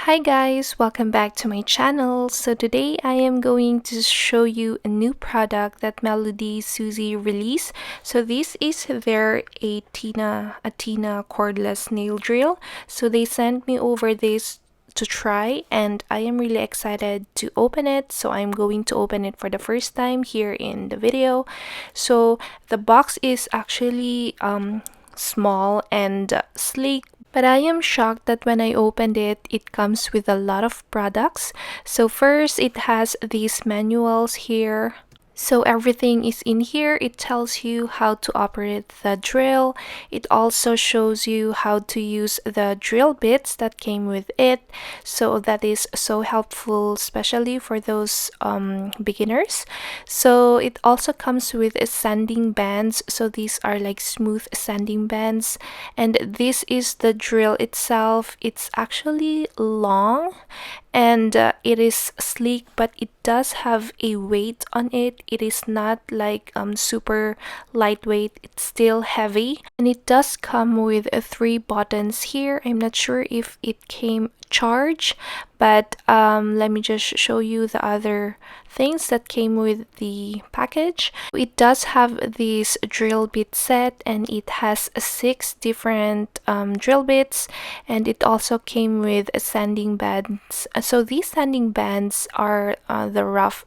Hi guys, welcome back to my channel. So today I am going to show you a new product that Melodysusie released. So this is their ATENA cordless nail drill. So they sent me over this to try and I am really excited to open it. So I'm going to open it for the first time here in the video. So the box is actually small and sleek, but I am shocked that when I opened it, it comes with a lot of products. So first, it has these manuals here. So everything is in here. It tells you how to operate the drill. It also shows you how to use the drill bits that came with it. So that is so helpful, especially for those beginners. So it also comes with sanding bands. So these are like smooth sanding bands. And this is the drill itself. It's actually long and it is sleek, but it does have a weight on it. It is not like super lightweight. It's still heavy, and it does come with 3 buttons here. I'm not sure if it came charged, but let me just show you the other things that came with the package. It does have this drill bit set, and it has 6 different drill bits, and it also came with sanding bands. So these sanding bands are the rough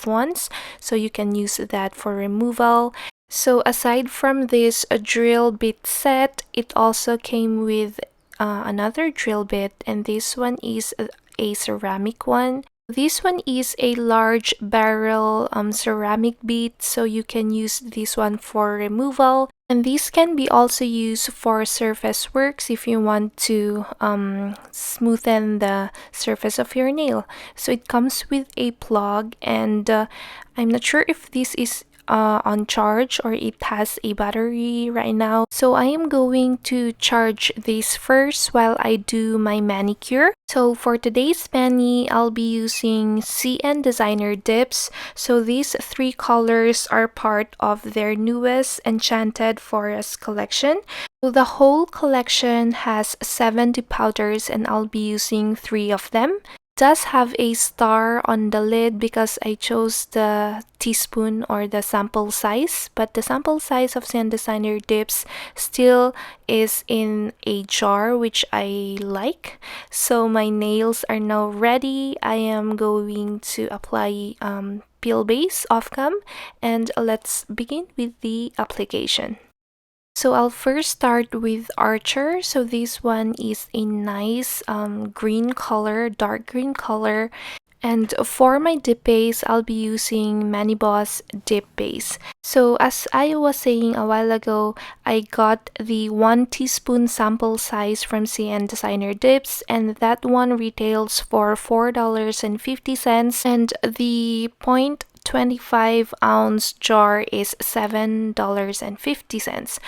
ones, so you can use that for removal. So aside from this drill bit set, it also came with another drill bit, and this one is a ceramic one. This one is a large barrel ceramic bit, so you can use this one for removal. And this can be also used for surface works if you want to smoothen the surface of your nail. So it comes with a plug, and I'm not sure if this is on charge or it has a battery right now. So I am going to charge this first while I do my manicure. So for today's mani, I'll be using CN Designer dips. So these 3 colors are part of their newest Enchanted Forest collection. So the whole collection has 70 powders, and I'll be using 3 of them. Does have a star on the lid because I chose the teaspoon or the sample size, but the sample size of CN Designer dips still is in a jar, which I like. So my nails are now ready. I am going to apply peel base off cam, and let's begin with the application. So I'll first start with Archer. So this one is a nice green color, dark green color. And for my dip base, I'll be using Maniboss dip base. So as I was saying a while ago, I got the 1 teaspoon sample size from CN Designer dips, and that one retails for $4.50, and the 0.25 ounce jar is $7.50.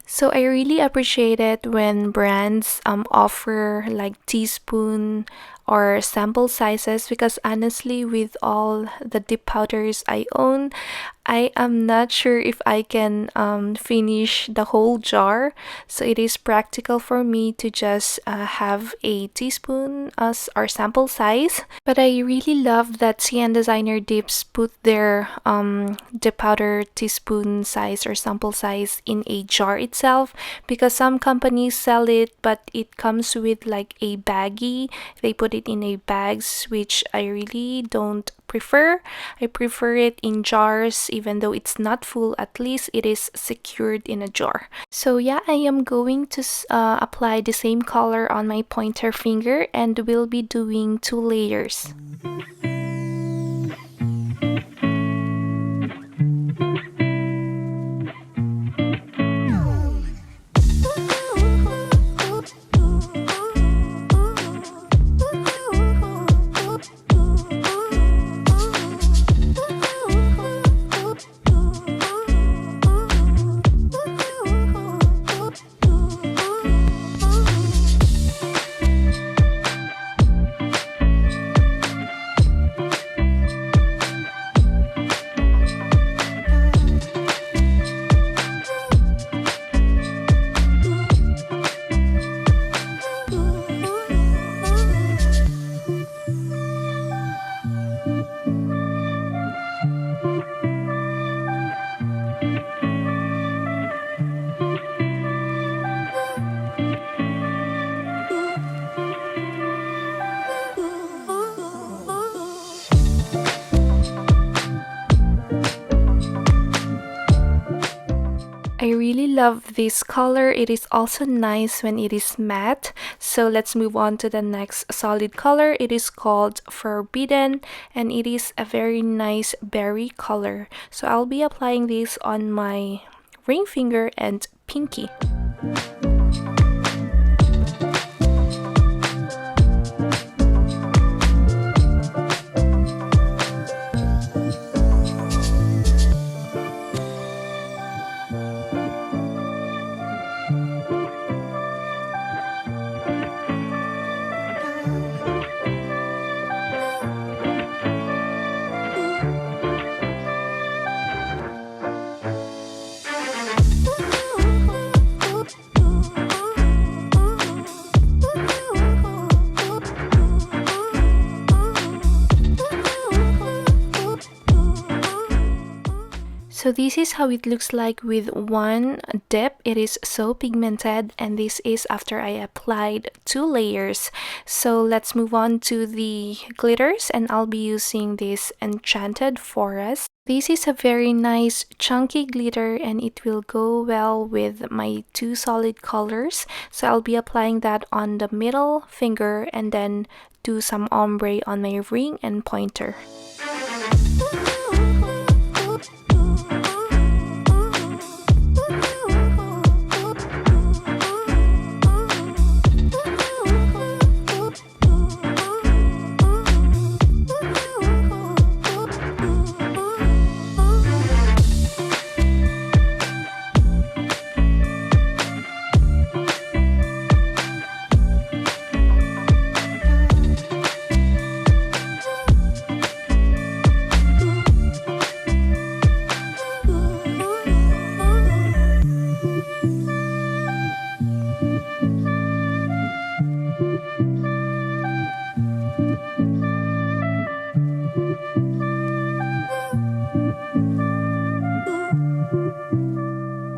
So I really appreciate it when brands offer like teaspoon or sample sizes, because honestly, with all the dip powders I own, I am not sure if I can finish the whole jar. So it is practical for me to just have a teaspoon as our sample size. But I really love that CN Designer dips put their dip powder teaspoon size or sample size in a jar itself, because some companies sell it, but it comes with like a baggie. They put it in a bags, which I really don't prefer. I prefer it in jars. Even though it's not full, at least it is secured in a jar. So yeah, I am going to apply the same color on my pointer finger, and we'll be doing 2 layers. I really love this color. It is also nice when it is matte. So let's move on to the next solid color. It is called Forbidden, and it is a very nice berry color. So I'll be applying this on my ring finger and pinky. So this is how it looks like with one dip. It is so pigmented, and this is after I applied 2 layers. So let's move on to the glitters, and I'll be using this Enchanted Forest. This is a very nice chunky glitter, and it will go well with my 2 solid colors. So I'll be applying that on the middle finger and then do some ombre on my ring and pointer.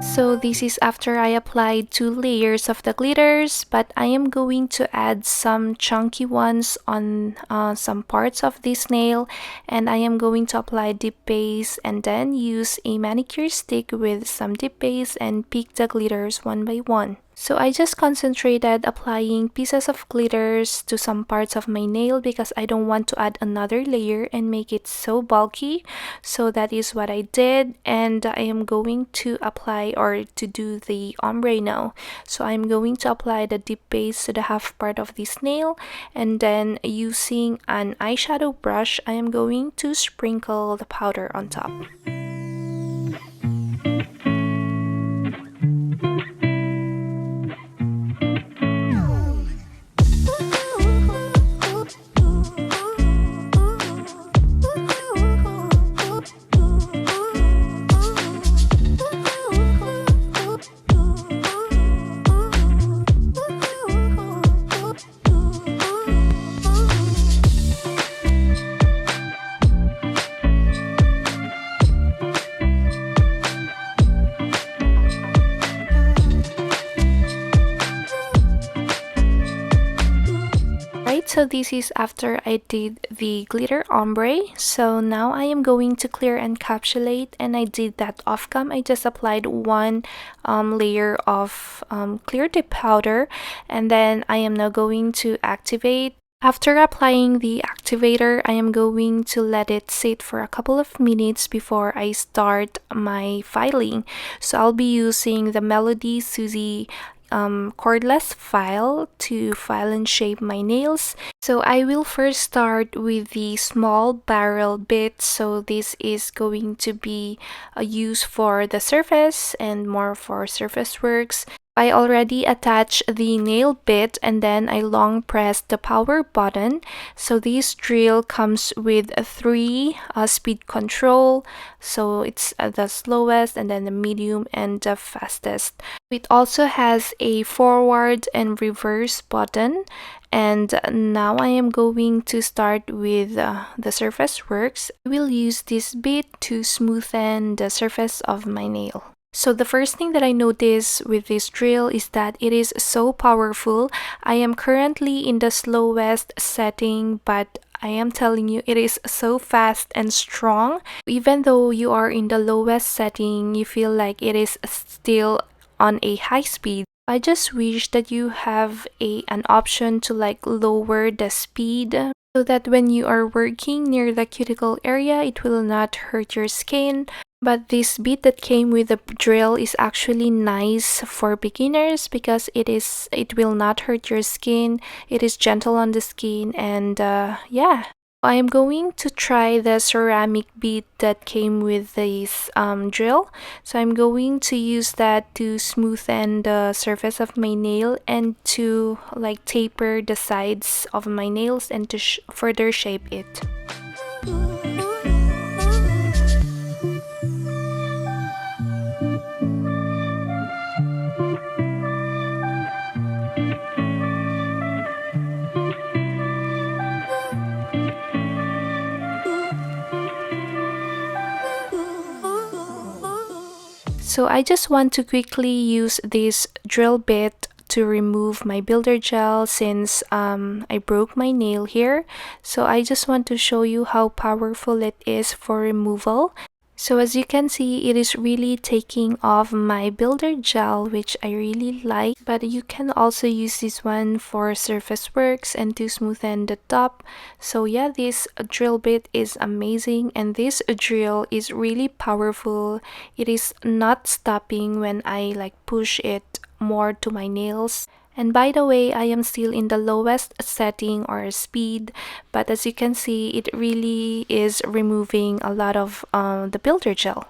So this is after I applied 2 layers of the glitters, but I am going to add some chunky ones on some parts of this nail, and I am going to apply dip base and then use a manicure stick with some dip base and pick the glitters one by one. So I just concentrated applying pieces of glitters to some parts of my nail because I don't want to add another layer and make it so bulky. So that is what I did, and I am going to apply or to do the ombre now. So I'm going to apply the dip base to the half part of this nail, and then using an eyeshadow brush, I am going to sprinkle the powder on top. So this is after I did the glitter ombre. So now I am going to clear encapsulate, and I did that off cam. I just applied one layer of clear dip powder, and then I am now going to activate. After applying the activator, I am going to let it sit for a couple of minutes before I start my filing. So I'll be using the Melodysusie cordless file to file and shape my nails. So I will first start with the small barrel bit. So this is going to be used for the surface and more for surface works. I already attached the nail bit, and then I long pressed the power button. So this drill comes with a 3 speed control. So it's the slowest, and then the medium, and the fastest. It also has a forward and reverse button. And now I am going to start with the surface works. I will use this bit to smoothen the surface of my nail. So the first thing that I notice with this drill is that it is so powerful. I am currently in the slowest setting, but I am telling you, it is so fast and strong. Even though you are in the lowest setting, you feel like it is still on a high speed. I just wish that you have an option to like lower the speed so that when you are working near the cuticle area, it will not hurt your skin. But this bit that came with the drill is actually nice for beginners because it will not hurt your skin. It is gentle on the skin, and yeah. I am going to try the ceramic bit that came with this drill. So I'm going to use that to smoothen the surface of my nail and to like taper the sides of my nails and to further shape it. So I just want to quickly use this drill bit to remove my builder gel since I broke my nail here. So I just want to show you how powerful it is for removal. So as you can see, it is really taking off my builder gel, which I really like. But you can also use this one for surface works and to smoothen the top. So yeah, this drill bit is amazing, and this drill is really powerful. It is not stopping when I like push it more to my nails. And by the way, I am still in the lowest setting or speed, but as you can see, it really is removing a lot of the builder gel.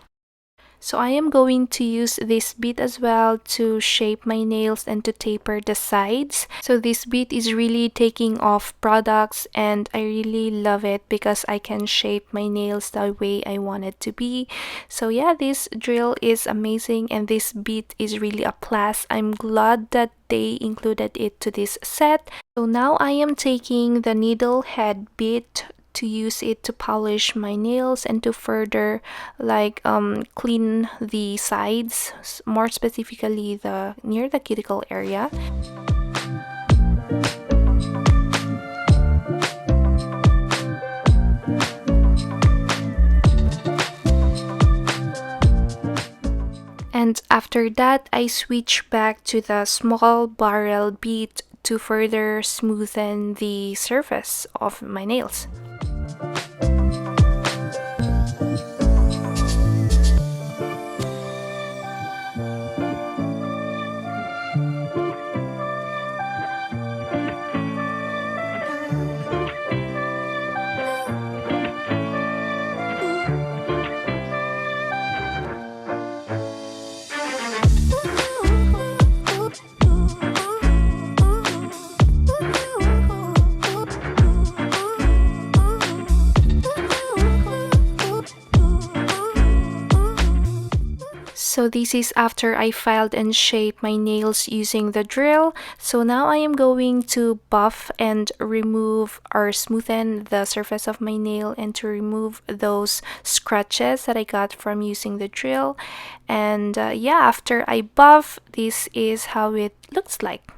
So I am going to use this bit as well to shape my nails and to taper the sides. So this bit is really taking off products, and I really love it because I can shape my nails the way I want it to be. So yeah, this drill is amazing, and this bit is really a plus. I'm glad that they included it to this set. So now I am taking the needle head bit to use it to polish my nails and to further like clean the sides, more specifically the near the cuticle area. And after that, I switch back to the small barrel bit to further smoothen the surface of my nails. So this is after I filed and shaped my nails using the drill. So now I am going to buff and remove or smoothen the surface of my nail and to remove those scratches that I got from using the drill. And yeah, after I buff, this is how it looks like.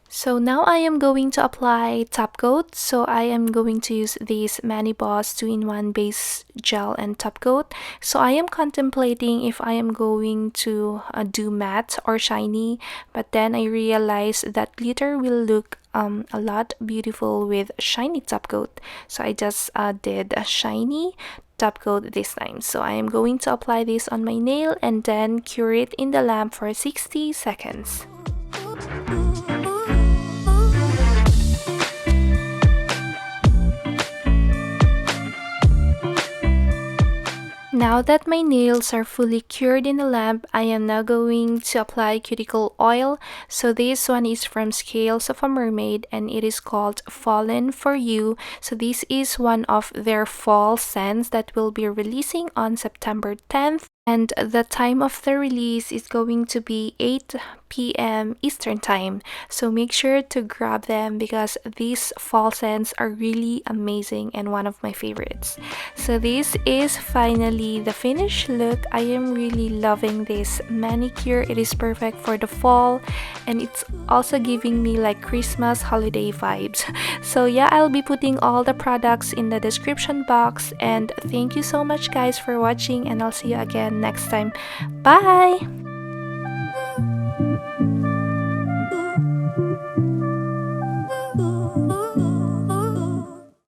So now I am going to apply top coat. So I am going to use this Boss 2-in-1 base gel and top coat. So I am contemplating if I am going to do matte or shiny, but then I realized that glitter will look a lot beautiful with shiny top coat. So I just did a shiny top coat this time. So I am going to apply this on my nail and then cure it in the lamp for 60 seconds. Now that my nails are fully cured in the lamp, I am now going to apply cuticle oil. So this one is from Scales of a Mermaid and it is called Fallin for You. So this is one of their fall scents that will be releasing on September 10th. And the time of the release is going to be 8 p.m. Eastern Time. So make sure to grab them because these fall scents are really amazing and one of my favorites. So this is finally the finished look. I am really loving this manicure. It is perfect for the fall and it's also giving me like Christmas holiday vibes. So yeah, I'll be putting all the products in the description box, and thank you so much guys for watching, and I'll see you again next time. Bye!